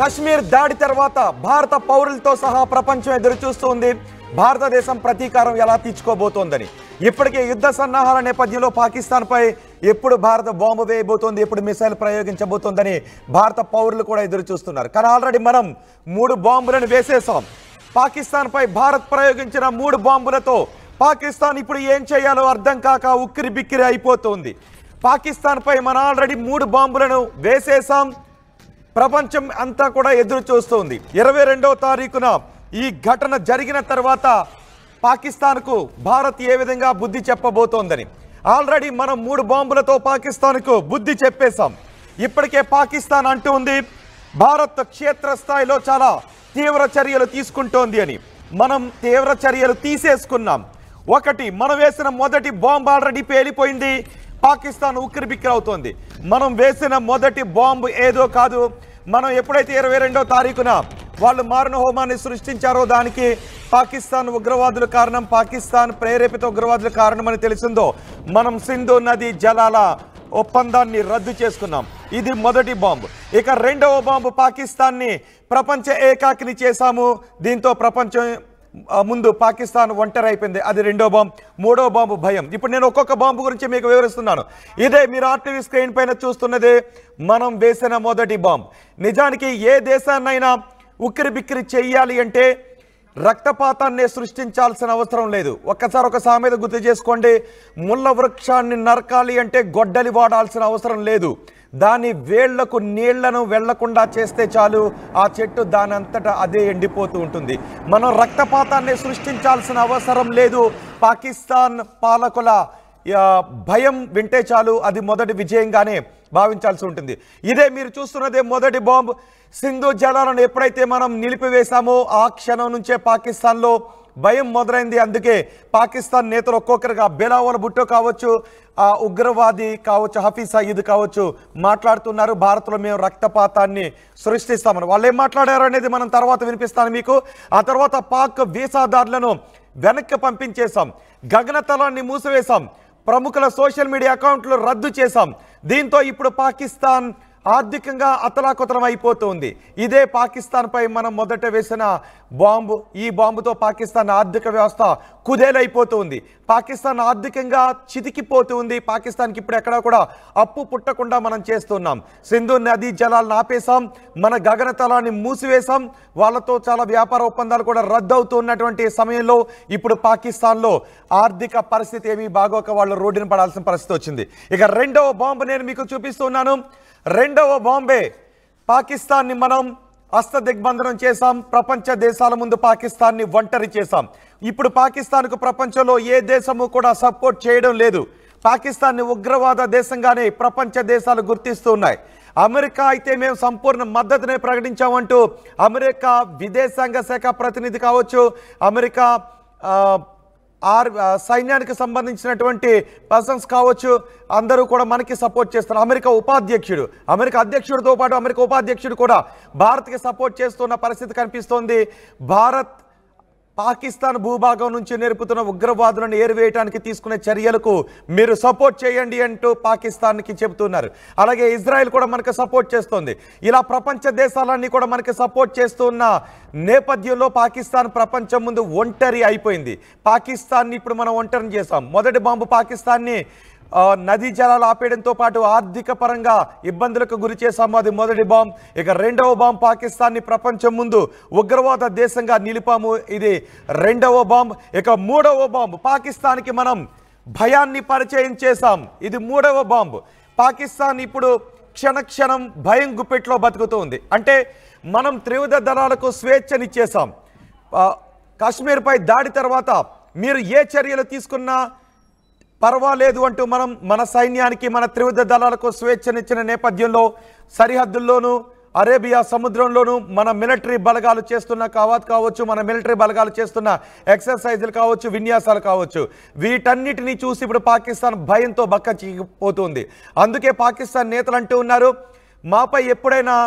కాశ్మీర్ దాడి తర్వాత భారత పౌరులతో సహా ప్రపంచం ఎదురుచూస్తుంది భారతదేశం ప్రతీకారం ఎలా తీర్చుకోబోతోందని. ఇప్పటికే యుద్ధ సన్నాహాల నేపథ్యంలో పాకిస్తాన్పై ఎప్పుడు భారత బాంబు వేయబోతోంది, ఎప్పుడు మిసైల్ ప్రయోగించబోతోందని భారత పౌరులు కూడా ఎదురు చూస్తున్నారు. కానీ ఆల్రెడీ మనం 3 బాంబులను వేసేసాం. పాకిస్తాన్పై భారత్ ప్రయోగించిన 3 బాంబులతో పాకిస్తాన్ ఇప్పుడు ఏం చేయాలో అర్థం కాక ఉక్కిరి బిక్కిరి అయిపోతుంది. పాకిస్తాన్పై మనం ఆల్రెడీ 3 బాంబులను వేసేసాం. ప్రపంచం అంతా కూడా ఎదురు చూస్తోంది. 22వ తారీఖున ఈ ఘటన జరిగిన తర్వాత పాకిస్తాన్కు భారత్ ఏ విధంగా బుద్ధి చెప్పబోతోందని. ఆల్రెడీ మనం 3 బాంబులతో పాకిస్తాన్కు బుద్ధి చెప్పేశాం. ఇప్పటికే పాకిస్తాన్ అంటుంది భారత్ క్షేత్రస్థాయిలో చాలా తీవ్ర చర్యలు తీసుకుంటోంది అని. మనం తీవ్ర చర్యలు తీసేసుకున్నాం. ఒకటి, మనం వేసిన మొదటి బాంబు ఆల్రెడీ పేలిపోయింది. పాకిస్తాన్ ఉక్కిరి బిక్కిరి అవుతోంది. మనం వేసిన మొదటి బాంబు ఏదో కాదు. మనం ఎప్పుడైతే 22వ తారీఖున వాళ్ళు మారణ హోమాన్ని సృష్టించారో దానికి పాకిస్తాన్ ఉగ్రవాదుల కారణం, పాకిస్తాన్ ప్రేరేపిత ఉగ్రవాదుల కారణమని తెలిసిందో మనం సింధు నది జలాల ఒప్పందాన్ని రద్దు చేసుకున్నాం. ఇది మొదటి బాంబు. ఇక రెండవ బాంబు పాకిస్తాన్ని ప్రపంచ ఏకాకిని చేశాము. దీంతో ప్రపంచం ముందు పాకిస్తాన్ ఒంటరి అయిపోయింది. అది రెండో బాంబు. మూడో బాంబు భయం. ఇప్పుడు నేను ఒక్కొక్క బాంబు గురించి మీకు వివరిస్తున్నాను. ఇదే మీరు ఆర్టీవీ స్క్రీన్ పైన చూస్తున్నదే మనం వేసిన మొదటి బాంబు. నిజానికి ఏ దేశాన్నైనా ఉక్కిరి బిక్కిరి చెయ్యాలి అంటే రక్తపాతాన్ని సృష్టించాల్సిన అవసరం లేదు. ఒక్కసారి ఒక సామెత గుర్తు చేసుకోండి. ముళ్ళ వృక్షాన్ని నరకాలి అంటే గొడ్డలి వాడాల్సిన అవసరం లేదు. దాని వేళ్లకు నీళ్లను వెళ్లకుండా చేస్తే చాలు, ఆ చెట్టు దాని అంతటా అదే ఎండిపోతూ ఉంటుంది. మనం రక్తపాతాన్ని సృష్టించాల్సిన అవసరం లేదు. పాకిస్తాన్ పాలకుల భయం వింటే చాలు, అది మొదటి విజయంగానే భావించాల్సి ఉంటుంది. ఇదే మీరు చూస్తున్నదే మొదటి బాంబు. సింధు జలాలను ఎప్పుడైతే మనం నిలిపివేశామో ఆ క్షణం నుంచే పాకిస్తాన్లో భయం మొదలైంది. అందుకే పాకిస్తాన్ నేతలు ఒక్కొక్కరుగా బిలావల్ భుట్టో కావచ్చు, ఉగ్రవాది కావచ్చు, హఫీజ్ సయీద్ కావచ్చు మాట్లాడుతున్నారు. భారత్లో మేము రక్తపాతాన్ని సృష్టిస్తామని. వాళ్ళు ఏం మాట్లాడారు అనేది మనం తర్వాత వినిపిస్తాను మీకు. ఆ తర్వాత పాక్ వీసాదారులను వెనక్కి పంపించేశాం, గగనతలాన్ని మూసివేశాం, ప్రముఖుల సోషల్ మీడియా అకౌంట్లు రద్దు చేశాం. దీంతో ఇప్పుడు పాకిస్తాన్ ఆర్థికంగా అతలాకుతలం అయిపోతుంది. ఇదే పాకిస్తాన్పై మనం మొదట వేసిన బాంబు. ఈ బాంబుతో పాకిస్తాన్ ఆర్థిక వ్యవస్థ కుదేలైపోతుంది. పాకిస్తాన్ ఆర్థికంగా చితికిపోతుంది. పాకిస్తాన్కి ఇప్పుడు ఎక్కడా కూడా అప్పు పుట్టకుండా మనం చేస్తున్నాం. సింధు నదీ జలాలను ఆపేశాం, మన గగనతలాన్ని మూసివేశాం. వాళ్ళతో చాలా వ్యాపార ఒప్పందాలు కూడా రద్దు అవుతున్నటువంటి సమయంలో ఇప్పుడు పాకిస్తాన్లో ఆర్థిక పరిస్థితి ఏమీ బాగోక వాళ్ళు రోడ్డున పడాల్సిన పరిస్థితి వచ్చింది. ఇక రెండవ బాంబు నేను మీకు చూపిస్తున్నాను. రెండవ బాంబే పాకిస్తాన్ని మనం హస్తదిగ్బంధనం చేశాం. ప్రపంచ దేశాల ముందు పాకిస్తాన్ని ఒంటరి చేశాం. ఇప్పుడు పాకిస్తాన్కు ప్రపంచంలో ఏ దేశము కూడా సపోర్ట్ చేయడం లేదు. పాకిస్తాన్ని ఉగ్రవాద దేశంగానే ప్రపంచ దేశాలు గుర్తిస్తూ ఉన్నాయి. అమెరికా అయితే మేము సంపూర్ణ మద్దతునే ప్రకటించామంటూ అమెరికా విదేశాంగ శాఖ ప్రతినిధి కావచ్చు, అమెరికా సైన్యానికి సంబంధించినటువంటి పర్సన్స్ కావచ్చు, అందరూ కూడా మనకి సపోర్ట్ చేస్తున్నారు. అమెరికా అధ్యక్షుడితో పాటు అమెరికా ఉపాధ్యక్షుడు కూడా భారత్కి సపోర్ట్ చేస్తున్న పరిస్థితి కనిపిస్తోంది. భారత్ పాకిస్తాన్ భూభాగం నుంచి నేర్పుతున్న ఉగ్రవాదులను ఏరివేయడానికి తీసుకునే చర్యలకు మీరు సపోర్ట్ చేయండి అంటూ పాకిస్తాన్కి చెబుతున్నారు. అలాగే ఇజ్రాయెల్ కూడా మనకు సపోర్ట్ చేస్తోంది. ఇలా ప్రపంచ దేశాలన్నీ కూడా మనకి సపోర్ట్ చేస్తున్న నేపథ్యంలో పాకిస్తాన్ ప్రపంచం ముందు ఒంటరి అయిపోయింది. పాకిస్తాన్ని ఇప్పుడు మనం ఒంటరిని చేస్తాం. మొదటి బాంబు పాకిస్తాన్ని నదీ జలాలు ఆపేయడంతో పాటు ఆర్థిక పరంగా ఇబ్బందులకు గురి చేశాము. అది మొదటి బాంబు. ఇక రెండవ బాంబు పాకిస్తాన్ని ప్రపంచం ముందు ఉగ్రవాద దేశంగా నిలిపాము. ఇది రెండవ బాంబు. ఇక మూడవ బాంబు పాకిస్తాన్కి మనం భయాన్ని పరిచయం చేశాం. ఇది మూడవ బాంబు. పాకిస్తాన్ ఇప్పుడు క్షణక్షణం భయం గుప్పెట్లో బతుకుతుంది. అంటే మనం త్రివిధ దళాలకు స్వేచ్ఛనిచ్చేసాం. కాశ్మీర్పై దాడి తర్వాత మీరు ఏ చర్యలు తీసుకున్నా పర్వాలేదు అంటూ మనం మన సైన్యానికి, మన త్రివిధ దళాలకు స్వేచ్ఛనిచ్చిన నేపథ్యంలో సరిహద్దుల్లోనూ అరేబియా సముద్రంలోనూ మన మిలిటరీ బలగాలు చేస్తున్న కవాత్ కావచ్చు, మన మిలిటరీ బలగాలు చేస్తున్న ఎక్సర్సైజులు కావచ్చు, విన్యాసాలు కావచ్చు, వీటన్నిటినీ చూసి ఇప్పుడు పాకిస్తాన్ భయంతో బక్క చిక్కిపోతుంది. అందుకే పాకిస్తాన్ నేతలు అంటూ ఉన్నారు, మాపై ఎప్పుడైనా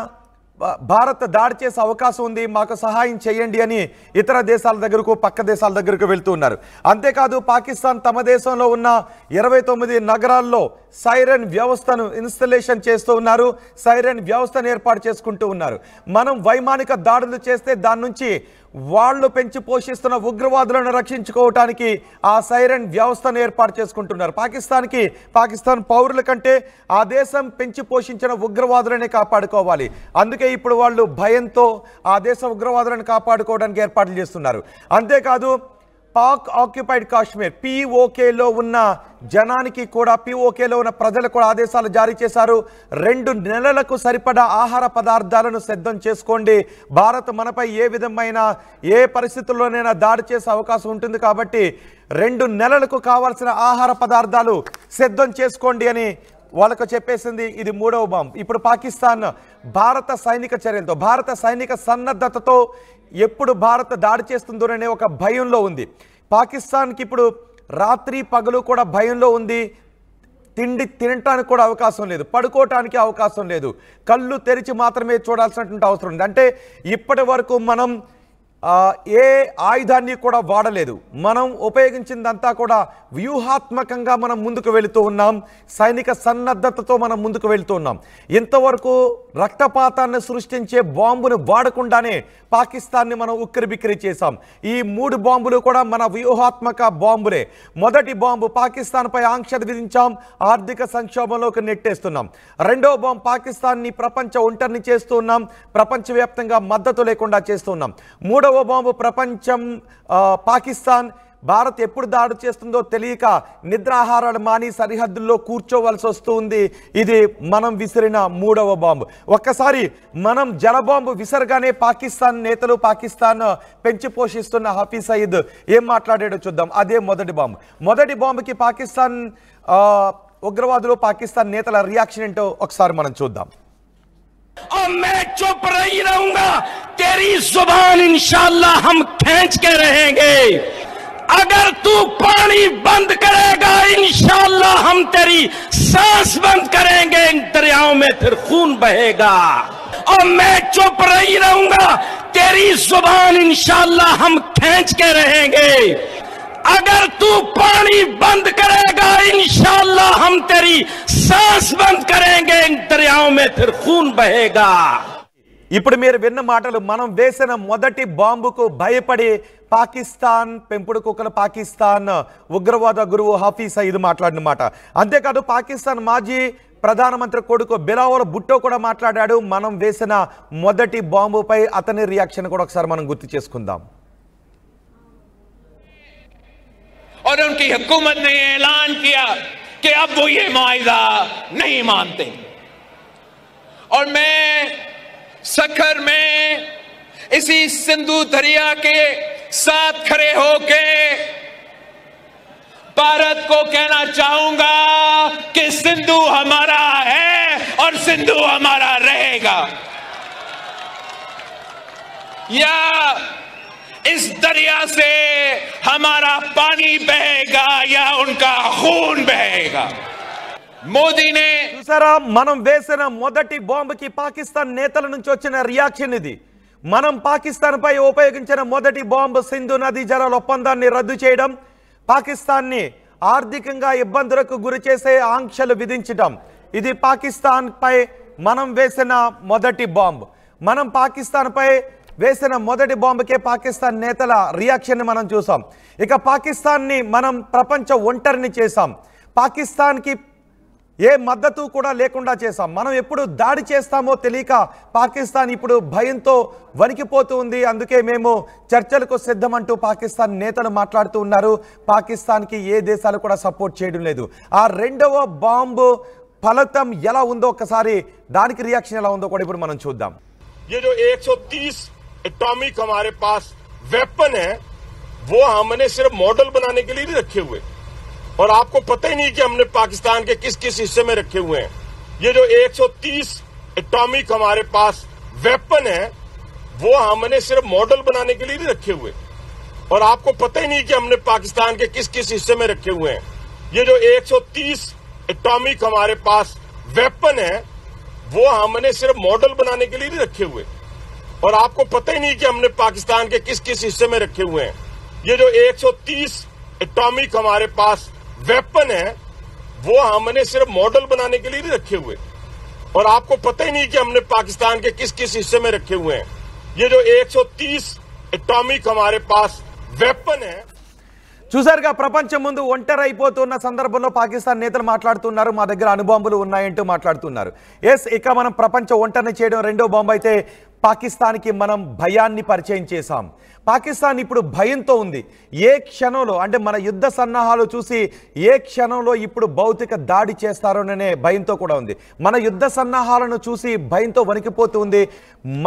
భారత్ దాడి చేసే అవకాశం ఉంది, మాకు సహాయం చేయండి అని ఇతర దేశాల దగ్గరకు, పక్క దేశాల దగ్గరకు వెళ్తూ ఉన్నారు. అంతేకాదు పాకిస్తాన్ తమ దేశంలో ఉన్న 29 నగరాల్లో సైరన్ వ్యవస్థను ఇన్స్టలేషన్ చేస్తూ ఉన్నారు, సైరన్ వ్యవస్థను ఏర్పాటు చేసుకుంటూ ఉన్నారు. మనం వైమానిక దాడులు చేస్తే దాని నుంచి వాళ్ళు పెంచి పోషిస్తున్న ఉగ్రవాదులను రక్షించుకోవటానికి ఆ సైరన్ వ్యవస్థను ఏర్పాటు చేసుకుంటున్నారు. పాకిస్తాన్ పౌరుల కంటే ఆ దేశం పెంచి పోషించిన ఉగ్రవాదులనే కాపాడుకోవాలి. అందుకే ఇప్పుడు వాళ్ళు భయంతో ఆ దేశ ఉగ్రవాదులను కాపాడుకోవడానికి ఏర్పాట్లు చేస్తున్నారు. అంతేకాదు పాక్ ఆక్యుపైడ్ కాశ్మీర్ POKలో ఉన్న జనానికి కూడా, POKలో ఉన్న ప్రజలకు కూడా ఆదేశాలు జారీ చేశారు. 2 నెలలకు సరిపడా ఆహార పదార్థాలను సిద్ధం చేసుకోండి. భారత్ మనపై ఏ విధమైన ఏ పరిస్థితుల్లోనైనా దాడి చేసే అవకాశం ఉంటుంది కాబట్టి 2 నెలలకు కావాల్సిన ఆహార పదార్థాలు సిద్ధం చేసుకోండి అని వాళ్ళకు చెప్పేసింది. ఇది 3వ బాంబు. ఇప్పుడు పాకిస్తాన్ భారత సైనిక చర్యలతో, భారత సైనిక సన్నద్ధతతో ఎప్పుడు భారత్ దాడి చేస్తుందోననే ఒక భయంలో ఉంది. పాకిస్తాన్కి ఇప్పుడు రాత్రి పగలు కూడా భయంలో ఉంది. తిండి తినటానికి కూడా అవకాశం లేదు, పడుకోవటానికి అవకాశం లేదు, కళ్ళు తెరిచి మాత్రమే చూడాల్సినటువంటి అవసరం ఉంది. అంటే ఇప్పటి వరకు మనం ఏ ఆయుధాన్ని కూడా వాడలేదు. మనం ఉపయోగించిందంతా కూడా వ్యూహాత్మకంగా మనం ముందుకు వెళుతూ ఉన్నాం, సైనిక సన్నద్ధతతో మనం ముందుకు వెళుతూ ఉన్నాం. ఇంతవరకు రక్తపాతాన్ని సృష్టించే బాంబును వాడకుండానే పాకిస్తాన్ని మనం ఉక్కిరిబిక్కిరి చేశాం. ఈ 3 బాంబులు కూడా మన వ్యూహాత్మక బాంబులే. మొదటి బాంబు పాకిస్తాన్పై ఆంక్షలు విధించాం, ఆర్థిక సంక్షోభంలోకి నెట్టేస్తున్నాం. 2వ బాంబు పాకిస్తాన్ని ప్రపంచ ఒంటరిని చేస్తూ ఉన్నాం, ప్రపంచవ్యాప్తంగా మద్దతు లేకుండా చేస్తున్నాం. 3వ బాంబు ప్రపంచం పాకిస్తాన్ భారత్ ఎప్పుడు దాడి చేస్తుందో తెలియక నిద్రాహారాలు మాని సరిహద్దుల్లో కూర్చోవలసి వస్తుంది. ఇది మనం విసిరిన 3వ బాంబు. ఒక్కసారి మనం జలబాంబు విసరగానే పాకిస్తాన్ నేతలు, పాకిస్తాన్ పెంచి పోషిస్తున్న హఫీజ్ సయీద్ ఏం మాట్లాడాడో చూద్దాం. అదే మొదటి బాంబుకి పాకిస్తాన్ ఉగ్రవాదులు, పాకిస్తాన్ నేతల రియాక్షన్ ఏంటో ఒకసారి మనం చూద్దాం. और मैं चुप नहीं रहूंगा, तेरी जुबान इंशाअल्लाह हम खींच के रहेंगे। अगर तू पानी बंद करेगा इंशाअल्लाह हम तेरी सांस बंद करेंगे, इन दरियाओं में फिर खून बहेगा। और मैं चुप नहीं रहूंगा, तेरी जुबान इंशाअल्लाह हम खींच के रहेंगे। अगर तू पानी बंद करेगा इंशाअल्लाह हम तेरी सांस बंद करेंगे, इन दरियाओं में फिर खून बहेगा। ఇప్పుడు మీరు విన్న మాటలు మనం వేసిన మొదటి బాంబుకు భయపడి పాకిస్తాన్ పెంపుడు కుక్కల పాకిస్తాన్ ఉగ్రవాద గురువు హఫీజ్ సయీద్ మాట్లాడిన మాట. అంతేకాదు పాకిస్తాన్ మాజీ ప్రధానమంత్రి కొడుకు బిలావల్ భుట్టో కూడా మాట్లాడాడు. మనం వేసిన మొదటి బాంబుపై అతని రియాక్షన్ కూడా ఒకసారి మనం గుర్తు చేసుకుందాం. और उनकी हुकूमत ने ऐलान किया कि अब वो ये मुआहिदा नहीं मानते। और मैं सखर में इसी सिंधु दरिया के साथ खड़े होके भारत को कहना चाहूंगा कि सिंधु हमारा है और सिंधु हमारा रहेगा। या इस दरिया से हमारा पानी बहेगा या उनका खून बहेगा। మోదీ నే చూసారా, మనం వేసిన మొదటి బాంబుకి పాకిస్తాన్ నేతల నుంచి వచ్చిన రియాక్షన్ ఇది. మనం పాకిస్తాన్ పై ఉపయోగించిన మొదటి బాంబు సింధు నదీ జలాల ఒప్పందాన్ని రద్దు చేయడం, పాకిస్తాన్ని ఆర్థికంగా ఇబ్బందులకు గురి చేసే ఆంక్షలు విధించడం. ఇది పాకిస్తాన్ పై మనం వేసిన మొదటి బాంబు. మనం పాకిస్తాన్ పై వేసిన మొదటి బాంబుకే పాకిస్తాన్ నేతల రియాక్షన్ మనం చూసాం. ఇక పాకిస్తాన్ని మనం ప్రపంచ ఒంటరిని చేశాం, పాకిస్తాన్కి ఏ మద్దతు కూడా లేకుండా చేశాం. మనం ఎప్పుడు దాడి చేస్తామో తెలియక పాకిస్తాన్ ఇప్పుడు భయంతో వణికిపోతూ ఉంది. అందుకే మేము చర్చలకు సిద్ధమంటూ పాకిస్తాన్ నేతలు మాట్లాడుతూ ఉన్నారు. పాకిస్తాన్కి ఏ దేశాలు కూడా సపోర్ట్ చేయడం లేదు. ఆ 2వ బాంబు ఫలితం ఎలా ఉందో ఒకసారి, దానికి రియాక్షన్ ఎలా ఉందో కూడా ఇప్పుడు మనం చూద్దాం. ये जो 130 एटॉमिक हमारे पास वेपन है वो हमने सिर्फ मॉडल बनाने के लिए नहीं रखे हुए, और आपको पता ही नहीं कि हमने पाकिस्तान के किस किस हिस्से में रखे हुए हैं। ये जो 130 एटॉमिक हमारे पास वेपन है वो हमने सिर्फ मॉडल बनाने के लिए नहीं रखे हुए, और आपको पता ही नहीं कि हमने पाकिस्तान के किस किस हिस्से में रखे हुए हैं। ये जो 130 एटॉमिक हमारे पास वेपन है वो हमने सिर्फ मॉडल बनाने के लिए नहीं रखे हुए, और आपको पता ही नहीं कि हमने पाकिस्तान के किस किस हिस्से में रखे हुए हैं। ये जो 130 एटॉमिक हमारे पास वेपन है वो हमने सिर्फ मॉडल बनाने के लिए नहीं रखे हुए, और आपको पता ही नहीं कि हमने पाकिस्तान के किस किस हिस्से में रखे हुए हैं। ये जो 130 एटॉमिक हमारे पास वेपन है। చూసారుగా ప్రపంచం ముందు ఒంటరి అయిపోతున్న సందర్భంలో పాకిస్తాన్ నేతలు మాట్లాడుతున్నారు, మా దగ్గర అణుబాంబులు ఉన్నాయంటూ మాట్లాడుతున్నారు. ఎస్, ఇక మనం ప్రపంచ ఒంటరిని చేయడం రెండో బాంబు అయితే పాకిస్తాన్కి మనం భయాన్ని పరిచయం చేశాం. పాకిస్తాన్ ఇప్పుడు భయంతో ఉంది. ఏ క్షణంలో అంటే మన యుద్ధ సన్నాహాలు చూసి ఏ క్షణంలో ఇప్పుడు భౌతిక దాడి చేస్తారోననే భయంతో కూడా ఉంది. మన యుద్ధ సన్నాహాలను చూసి భయంతో వణికిపోతుంది.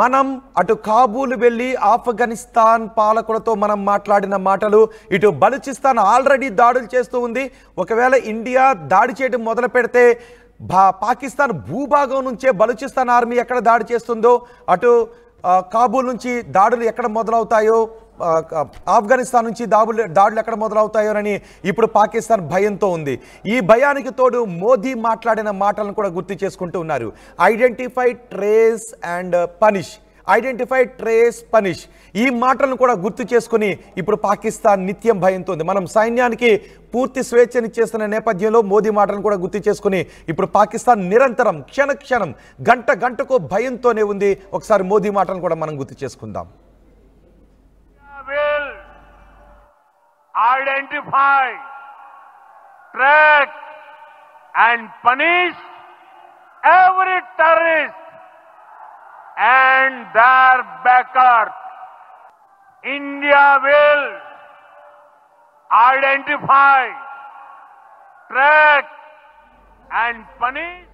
మనం అటు కాబూల్ వెళ్ళి ఆఫ్ఘనిస్తాన్ పాలకులతో మనం మాట్లాడిన మాటలు, ఇటు బలూచిస్తాన్ ఆల్రెడీ దాడులు చేస్తూ ఉంది. ఒకవేళ ఇండియా దాడి చేయడం మొదలు పెడితే పాకిస్తాన్ భూభాగం నుంచే బలూచిస్తాన్ ఆర్మీ ఎక్కడ దాడి చేస్తుందో, అటు కాబూల్ నుంచి దాడులు ఎక్కడ మొదలవుతాయో, ఆఫ్ఘనిస్తాన్ నుంచి దాడులు ఎక్కడ మొదలవుతాయోనని ఇప్పుడు పాకిస్తాన్ భయంతో ఉంది. ఈ భయానికి తోడు మోదీ మాట్లాడిన మాటలను కూడా గుర్తు చేసుకుంటూ ఉన్నారు. Identify, trace and punish. Identify, trace, punish. ఈ మాటలను కూడా గుర్తు చేసుకుని ఇప్పుడు పాకిస్తాన్ నిత్యం భయంతో ఉంది. మనం సైన్యానికి పూర్తి స్వేచ్ఛనిచ్చేస్తున్న నేపథ్యంలో మోదీ మాటలను కూడా గుర్తు చేసుకుని ఇప్పుడు పాకిస్తాన్ నిరంతరం క్షణ క్షణం గంట గంటకు భయంతోనే ఉంది. ఒకసారి మోదీ మాటలను కూడా మనం గుర్తు చేసుకుందాం. Identify, track and punish every terrorist and their backers. India will identify, track and punish.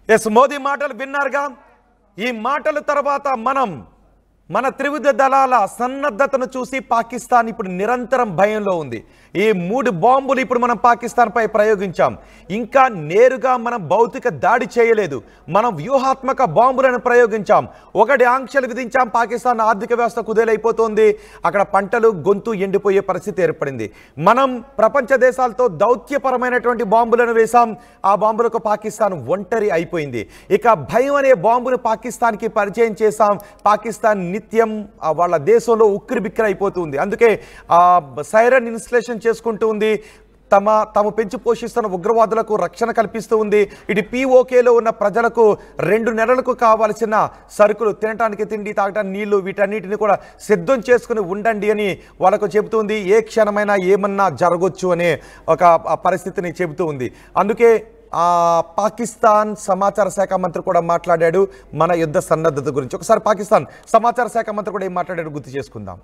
Yes, Modi మాటలు విన్నారుగా. ఈ మాటల తర్వాత మన త్రివిధ దళాల సన్నద్ధతను చూసి పాకిస్తాన్ ఇప్పుడు నిరంతరం భయంలో ఉంది. ఈ 3 బాంబులు ఇప్పుడు మనం పాకిస్తాన్పై ప్రయోగించాం. ఇంకా నేరుగా మనం భౌతిక దాడి చేయలేదు, మనం వ్యూహాత్మక బాంబులను ప్రయోగించాం. ఒకటి ఆంక్షలు విధించాం. పాకిస్తాన్ ఆర్థిక వ్యవస్థ కుదేలైపోతుంది. అక్కడ పంటలు గొంతు ఎండిపోయే పరిస్థితి ఏర్పడింది. మనం ప్రపంచ దేశాలతో దౌత్యపరమైనటువంటి బాంబులను వేశాం. ఆ బాంబులకు పాకిస్తాన్ ఒంటరి అయిపోయింది. ఇక భయం అనే బాంబును పాకిస్తాన్కి పరిచయం చేశాం. పాకిస్తాన్ నిత్యం వాళ్ళ దేశంలో ఉక్కిరి బిక్కిరి అయిపోతుంది. అందుకే సైరన్ ఇన్స్టలేషన్ చేసుకుంటూ ఉంది. తాము పెంచి పోషిస్తున్న ఉగ్రవాదులకు రక్షణ కల్పిస్తూ ఉంది. ఇటు POKలో ఉన్న ప్రజలకు 2 నెలలకు కావాల్సిన సరుకులు, తినడానికి తిండి, తాగడానికి నీళ్లు, వీటన్నిటిని కూడా సిద్ధం చేసుకుని ఉండండి అని వాళ్ళకు చెబుతుంది. ఏ క్షణమైనా ఏమన్నా జరగొచ్చు అనే ఒక పరిస్థితిని చెబుతూ ఉంది. అందుకే పాకిస్తాన్ సమాచార శాఖ మంత్రి కూడా మాట్లాడాడు మన యుద్ధ సన్నద్ధత గురించి. ఒకసారి పాకిస్తాన్ సమాచార శాఖ మంత్రి కూడా ఏం మాట్లాడాడు గుర్తు చేసుకుందాం.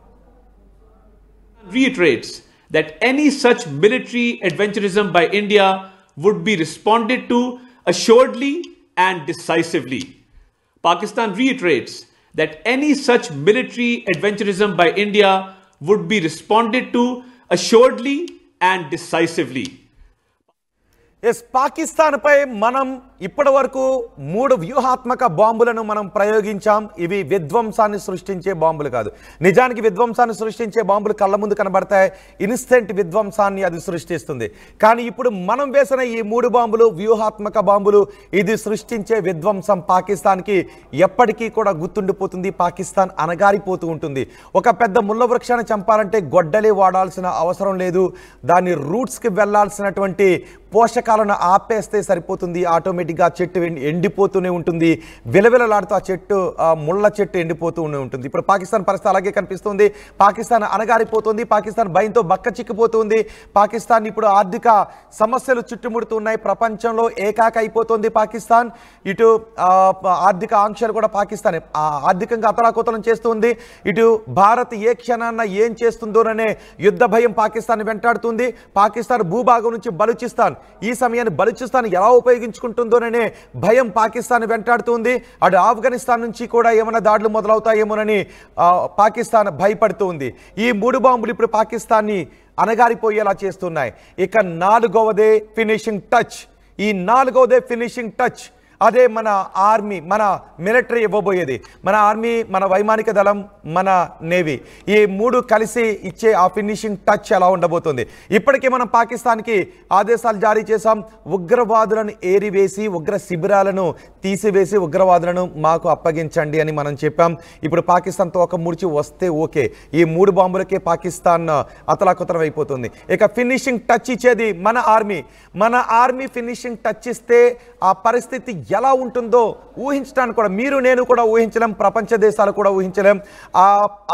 Reiterates that any such military adventurism by India would be responded to assuredly and decisively. Pakistan reiterates that any such military adventurism by India would be responded to assuredly and decisively. Yes, పాకిస్తాన్పై మనం ఇప్పటి వరకు 3 వ్యూహాత్మక బాంబులను మనం ప్రయోగించాం. ఇవి విధ్వంసాన్ని సృష్టించే బాంబులు కాదు. నిజానికి విధ్వంసాన్ని సృష్టించే బాంబులు కళ్ళ ముందు కనబడతాయి. ఇన్స్టెంట్ విధ్వంసాన్ని అది సృష్టిస్తుంది. కానీ ఇప్పుడు మనం వేసిన ఈ 3 బాంబులు వ్యూహాత్మక బాంబులు. ఇది సృష్టించే విధ్వంసం పాకిస్తాన్కి ఎప్పటికీ కూడా గుర్తుండిపోతుంది. పాకిస్తాన్ అనగారిపోతూ ఉంటుంది. ఒక పెద్ద ముళ్ళ వృక్షాన్ని చంపాలంటే గొడ్డలి వాడాల్సిన అవసరం లేదు. దాని రూట్స్కి వెళ్లాల్సినటువంటి పోషకాలను ఆపేస్తే సరిపోతుంది. ఆటోమేటిక్గా చెట్టు ఎండిపోతూనే ఉంటుంది. విలవిలలాడుతూ ఆ చెట్టు, ముళ్ళ చెట్టు ఎండిపోతూనే ఉంటుంది. ఇప్పుడు పాకిస్తాన్ పరిస్థితి అలాగే కనిపిస్తుంది. పాకిస్తాన్ అనగారిపోతుంది. పాకిస్తాన్ భయంతో బక్క చిక్కిపోతుంది. పాకిస్తాన్ ఇప్పుడు ఆర్థిక సమస్యలు చుట్టుముడుతున్నాయి. ప్రపంచంలో ఏకాక అయిపోతుంది పాకిస్తాన్. ఇటు ఆర్థిక ఆంక్షలు కూడా పాకిస్తాన్ ఆర్థికంగా అతలాకుతలం చేస్తుంది. ఇటు భారత్ ఏ క్షణాన్న ఏం చేస్తుందోననే యుద్ధ భయం పాకిస్తాన్ వెంటాడుతుంది. పాకిస్తాన్ భూభాగం నుంచి బలూచిస్తాన్, ఈ సమయాన్ని బలూచిస్తాన్ ఎలా ఉపయోగించుకుంటుందోననే భయం పాకిస్తాన్ వెంటాడుతుంది. అటు ఆఫ్ఘనిస్తాన్ నుంచి కూడా ఏమైనా దాడులు మొదలవుతాయేమోనని పాకిస్తాన్ భయపడుతుంది. ఈ 3 బాంబులు ఇప్పుడు పాకిస్తాన్ని అనగారిపోయేలా చేస్తున్నాయి. ఇక 4వదే ఫినిషింగ్ టచ్. ఈ 4వదే ఫినిషింగ్ టచ్ అదే మన ఆర్మీ, మన మిలిటరీ ఇవ్వబోయేది. మన ఆర్మీ, మన వైమానిక దళం, మన నేవీ, ఈ మూడు కలిసి ఇచ్చే ఆ ఫినిషింగ్ టచ్ ఎలా ఉండబోతుంది. ఇప్పటికే మనం పాకిస్తాన్కి ఆదేశాలు జారీ చేశాం. ఉగ్రవాదులను ఏరివేసి, ఉగ్ర శిబిరాలను తీసివేసి, ఉగ్రవాదులను మాకు అప్పగించండి అని మనం చెప్పాం. ఇప్పుడు పాకిస్తాన్తో ఒక ముడిచి వస్తే ఓకే, ఈ 3 బాంబులకే పాకిస్తాన్ అతలాకుతలం అయిపోతుంది. ఇక ఫినిషింగ్ టచ్ ఇచ్చేది మన ఆర్మీ. మన ఆర్మీ ఫినిషింగ్ టచ్ ఇస్తే ఆ పరిస్థితి ఎలా ఉంటుందో ఊహించడానికి కూడా మీరు నేను కూడా ఊహించలేం, ప్రపంచ దేశాలు కూడా ఊహించలేం. ఆ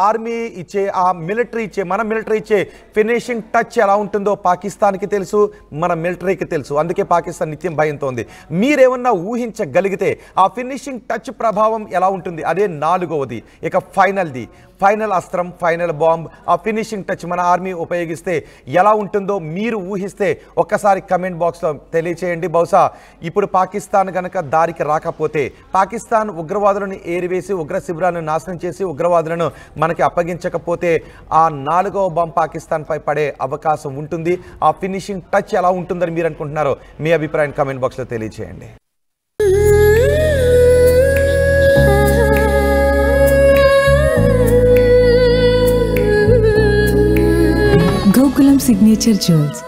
ఆర్మీ ఇచ్చే, ఆ మిలిటరీ ఇచ్చే, మన మిలిటరీ ఇచ్చే ఫినిషింగ్ టచ్ ఎలా ఉంటుందో పాకిస్తాన్కి తెలుసు, మన మిలిటరీకి తెలుసు. అందుకే పాకిస్తాన్ నిత్యం భయంతో ఉంది. మీరేమన్నా ఊహించగలిగితే ఆ ఫినిషింగ్ టచ్ ప్రభావం ఎలా ఉంటుంది? అదే 4వది, ఇక ఫైనల్ అస్త్రం, ఫైనల్ బాంబ్, ఆ ఫినిషింగ్ టచ్ మన ఆర్మీ ఉపయోగిస్తే ఎలా ఉంటుందో మీరు ఊహిస్తే ఒక్కసారి కమెంట్ బాక్స్లో తెలియచేయండి. బహుశా ఇప్పుడు పాకిస్తాన్ గనక దారికి రాకపోతే, పాకిస్తాన్ ఉగ్రవాదులను ఏరివేసి, ఉగ్ర శిబిరాలను నాశనం చేసి, ఉగ్రవాదులను మనకి అప్పగించకపోతే ఆ 4వ బాంబ్ పాకిస్తాన్పై పడే అవకాశం ఉంటుంది. ఆ ఫినిషింగ్ టచ్ ఎలా ఉంటుందని మీరు అనుకుంటున్నారో మీ అభిప్రాయం కమెంట్ బాక్స్లో తెలియచేయండి. Gokulam Signature Jewels.